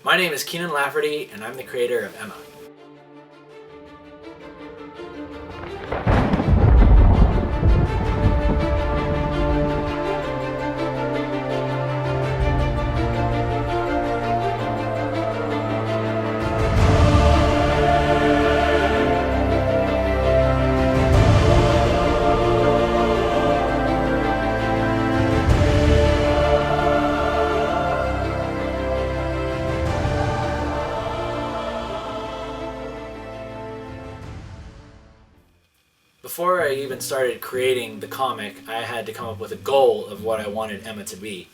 My name is Keenan Lafferty, and I'm the creator of Emma. Before I even started creating the comic, I had to come up with a goal of what I wanted Emma to be.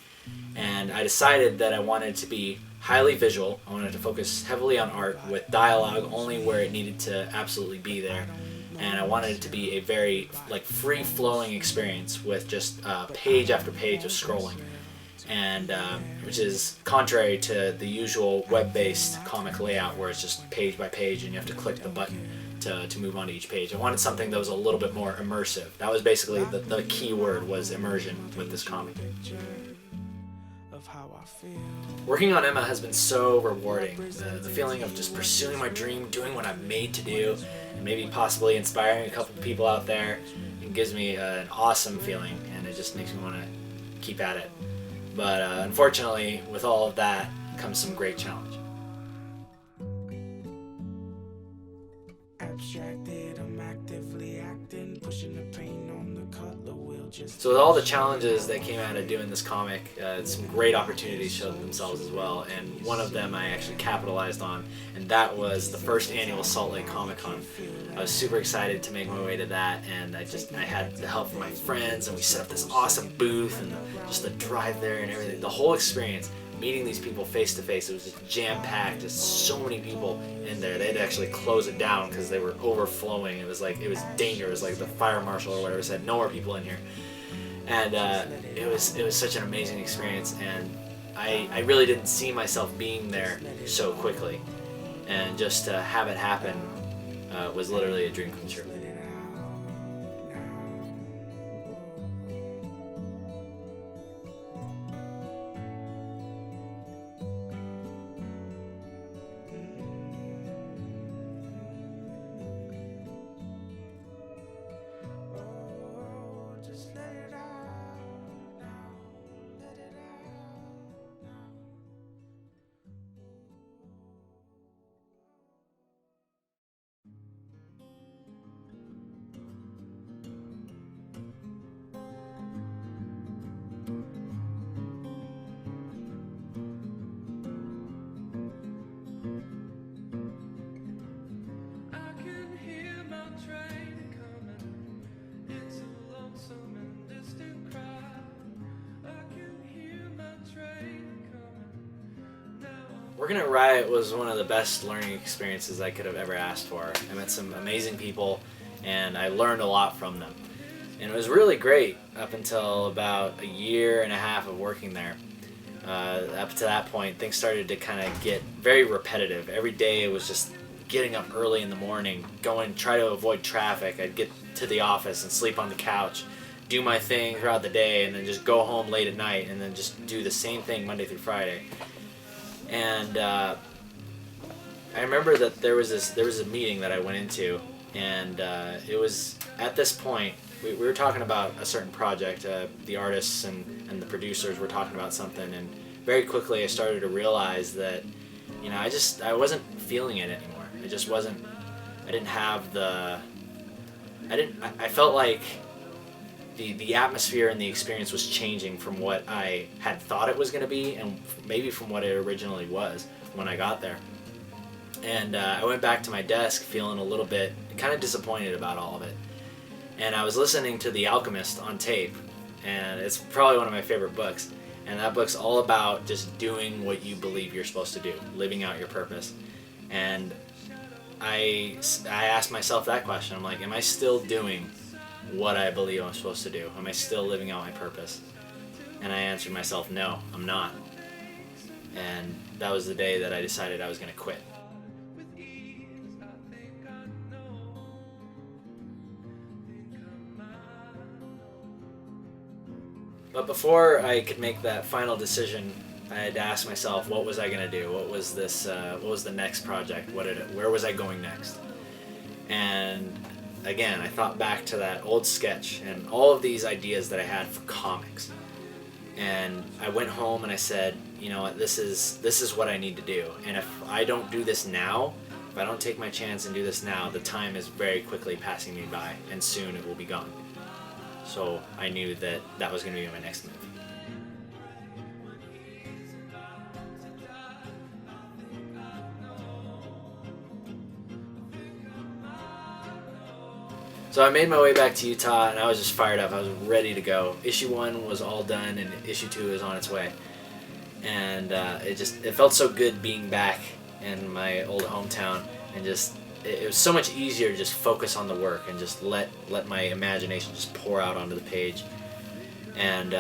And I decided that I wanted it to be highly visual. I wanted to focus heavily on art with dialogue only where it needed to absolutely be there. And I wanted it to be a very free-flowing experience with just page after page of scrolling. And which is contrary to the usual web-based comic layout where it's just page by page and you have to click the button to move on to each page. I wanted something that was a little bit more immersive. That was basically the key word, was immersion with this comic. Working on Emma has been so rewarding. The feeling of just pursuing my dream, doing what I'm made to do, and maybe possibly inspiring a couple people out there, it gives me an awesome feeling, and it just makes me want to keep at it. But unfortunately, with all of that comes some great challenge. So with all the challenges that came out of doing this comic, some great opportunities showed themselves as well, and one of them I actually capitalized on, and that was the first annual Salt Lake Comic Con. I was super excited to make my way to that, and I had the help from my friends, and we set up this awesome booth, and just the drive there and everything, the whole experience. Meeting these people face to face, it was just jam-packed, just so many people in there. They had to actually close it down because they were overflowing. It was dangerous, like the fire marshal or whatever said, no more people in here. And it was such an amazing experience, and I really didn't see myself being there so quickly. And just to have it happen was literally a dream come true. Working at Riot was one of the best learning experiences I could have ever asked for. I met some amazing people, and I learned a lot from them. And it was really great up until about a year and a half of working there. Up to that point, things started to kind of get very repetitive. Every day it was just getting up early in the morning, try to avoid traffic. I'd get to the office and sleep on the couch, do my thing throughout the day, and then just go home late at night, and then just do the same thing Monday through Friday. And I remember that there was a meeting that I went into, and it was at this point we were talking about a certain project. The artists and the producers were talking about something, and very quickly I started to realize that I wasn't feeling it anymore. It just wasn't. I felt like the atmosphere and the experience was changing from what I had thought it was going to be, and maybe from what it originally was when I got there. And I went back to my desk feeling a little bit kind of disappointed about all of it. And I was listening to The Alchemist on tape, and it's probably one of my favorite books. And that book's all about just doing what you believe you're supposed to do, living out your purpose. And I asked myself that question. I'm like, am I still doing what I believe I'm supposed to do? Am I still living out my purpose? And I answered myself, no, I'm not. And that was the day that I decided I was going to quit. But before I could make that final decision, I had to ask myself, what was I gonna do? What was this? What was the next project? Where was I going next? And again, I thought back to that old sketch and all of these ideas that I had for comics. And I went home and I said, you know what, this is what I need to do. And if I don't do this now, if I don't take my chance and do this now, the time is very quickly passing me by, and soon it will be gone. So I knew that that was going to be my next move. So I made my way back to Utah, and I was just fired up. I was ready to go. Issue 1 was all done, and issue 2 is on its way. And it felt so good being back in my old hometown, and it was so much easier to just focus on the work and just let my imagination just pour out onto the page. And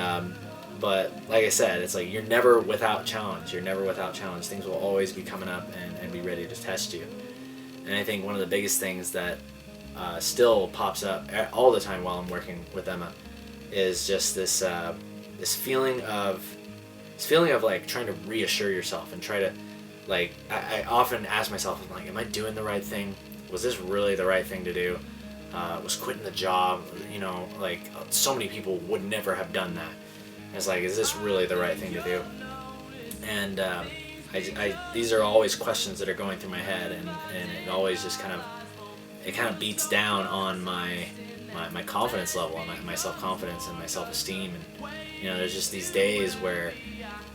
but like I said, it's like you're never without challenge. You're never without challenge. Things will always be coming up and be ready to test you. And I think one of the biggest things that still pops up all the time while I'm working with Emma is just this feeling of like trying to reassure yourself and try to, like, I often ask myself, I'm like, am I doing the right thing? Was this really the right thing to do? Was quitting the job, you know, like so many people would never have done that. It's like, is this really the right thing to do? And these are always questions that are going through my head, and it always just kind of beats down on my confidence level and my self-confidence and my self-esteem. And you know, there's just these days where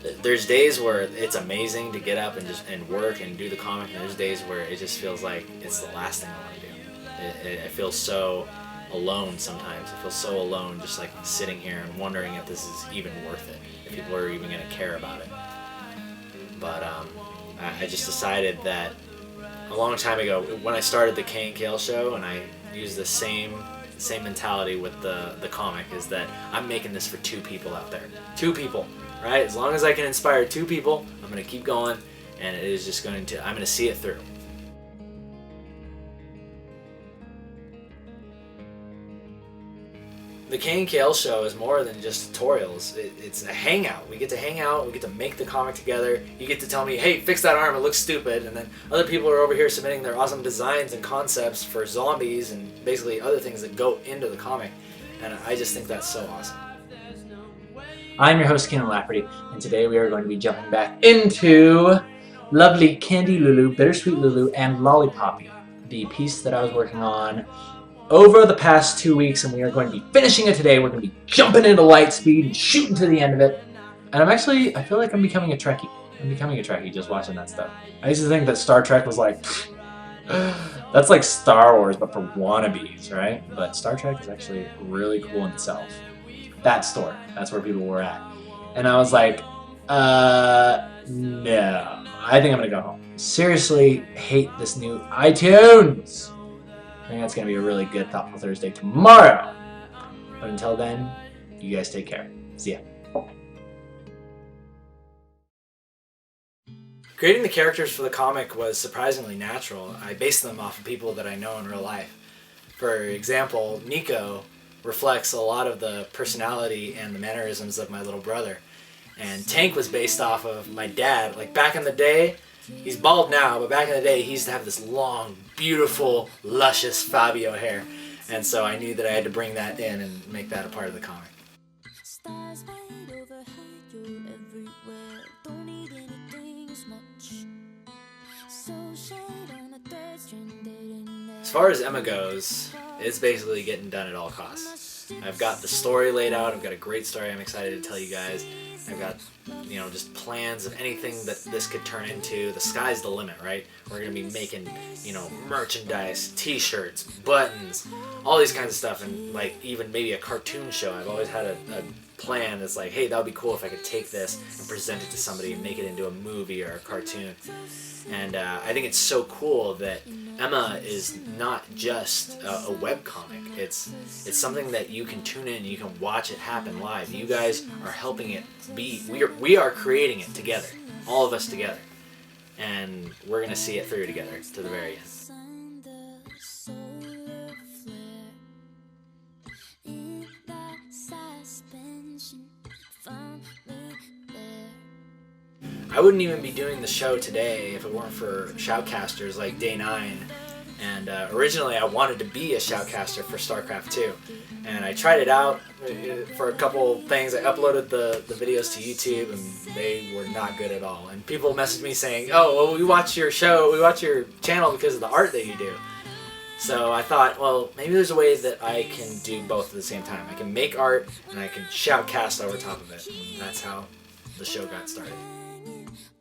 it's amazing to get up and work and do the comic, and there's days where it just feels like it's the last thing I want to do. I feel so alone sometimes. I feel so alone just like sitting here and wondering if this is even worth it, if people are even going to care about it. But I just decided that a long time ago when I started the KNKL show, and I used the same mentality with the comic, is that I'm making this for 2 people out there. 2 people, right? As long as I can inspire 2 people, I'm going to keep going, and it is just I'm going to see it through. The KNKL show is more than just tutorials. It's a hangout. We get to hang out, we get to make the comic together. You get to tell me, hey, fix that arm, it looks stupid. And then other people are over here submitting their awesome designs and concepts for zombies and basically other things that go into the comic. And I just think that's so awesome. I'm your host, Kienan Lafferty, and today we are going to be jumping back into lovely Candy Lulu, Bittersweet Lulu, and Lollipoppy, the piece that I was working on over the past 2 weeks, and we are going to be finishing it today. We're going to be jumping into light speed and shooting to the end of it. And I feel like I'm becoming a Trekkie. I'm becoming a Trekkie just watching that stuff. I used to think that Star Trek was like, that's like Star Wars, but for wannabes, right? But Star Trek is actually really cool in itself. That store, that's where people were at. And I was like, no, I think I'm going to go home. Seriously, hate this new iTunes. I think that's going to be a really good Thoughtful Thursday tomorrow. But until then, you guys take care. See ya. Creating the characters for the comic was surprisingly natural. I based them off of people that I know in real life. For example, Nico reflects a lot of the personality and the mannerisms of my little brother. And Tank was based off of my dad. Like back in the day, he's bald now, but back in the day, he used to have this long, beautiful, luscious Fabio hair. And so I knew that I had to bring that in and make that a part of the comic. As far as Emma goes, it's basically getting done at all costs. I've got the story laid out. I've got a great story I'm excited to tell you guys. I've got, you know, just plans of anything that this could turn into. The sky's the limit, right? We're going to be making, you know, merchandise, t-shirts, buttons, all these kinds of stuff, and like even maybe a cartoon show. I've always had a plan that's like, hey, that would be cool if I could take this and present it to somebody and make it into a movie or a cartoon. And I think it's so cool that Emma is not just a webcomic. It's something that you can tune in and you can watch it happen live. You guys are helping it be. We are creating it together, all of us together, and we're gonna see it through together to the very end. I wouldn't even be doing the show today if it weren't for Shoutcasters like Day 9. And originally I wanted to be a Shoutcaster for StarCraft 2. And I tried it out for a couple things. I uploaded the videos to YouTube and they were not good at all. And people messaged me saying, oh, well, we watch your show, we watch your channel because of the art that you do. So I thought, well, maybe there's a way that I can do both at the same time. I can make art and I can shoutcast over top of it. And that's how the show got started.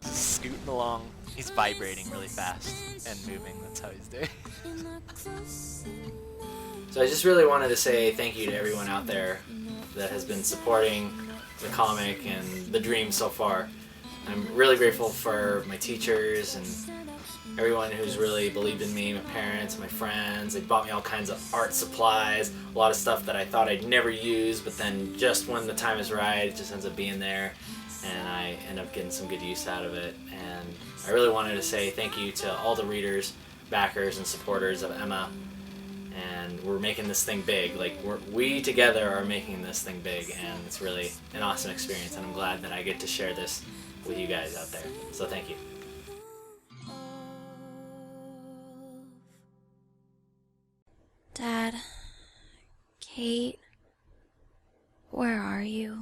Scooting along, he's vibrating really fast and moving. That's how he's doing. So I just really wanted to say thank you to everyone out there that has been supporting the comic and the dream so far. I'm really grateful for my teachers and everyone who's really believed in me, my parents, my friends. They bought me all kinds of art supplies, a lot of stuff that I thought I'd never use, but then just when the time is right, it just ends up being there, and I end up getting some good use out of it. And I really wanted to say thank you to all the readers, backers, and supporters of Emma. And we're making this thing big. Like, we together are making this thing big, and it's really an awesome experience, and I'm glad that I get to share this with you guys out there. So thank you. Dad, Kate, where are you?